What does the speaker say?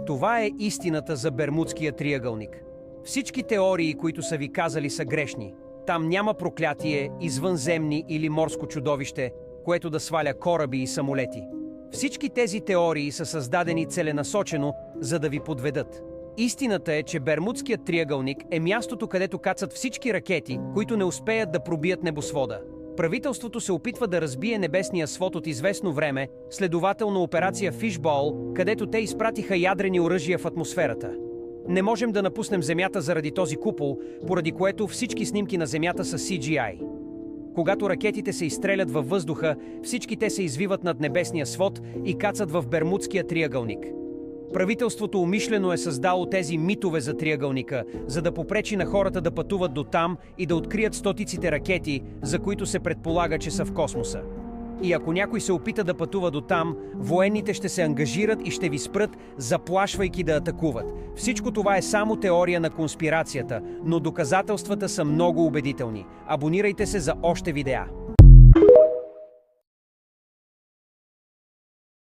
Това е истината за Бермудския триъгълник. Всички теории, които са ви казали, са грешни. Там няма проклятие, извънземни или морско чудовище, което да сваля кораби и самолети. Всички тези теории са създадени целенасочено, за да ви подведат. Истината е, че Бермудският триъгълник е мястото, където кацат всички ракети, които не успеят да пробият небосвода. Правителството се опитва да разбие небесния свод от известно време, следователно операция Фишбол, където те изпратиха ядрени оръжия в атмосферата. Не можем да напуснем Земята заради този купол, поради което всички снимки на Земята са CGI. Когато ракетите се изстрелят във въздуха, всички те се извиват над небесния свод и кацат в Бермудския триъгълник. Правителството умишлено е създало тези митове за триъгълника, за да попречи на хората да пътуват до там и да открият стотиците ракети, за които се предполага, че са в космоса. И ако някой се опита да пътува до там, военните ще се ангажират и ще ви спрат, заплашвайки да атакуват. Всичко това е само теория на конспирацията, но доказателствата са много убедителни. Абонирайте се за още видеа.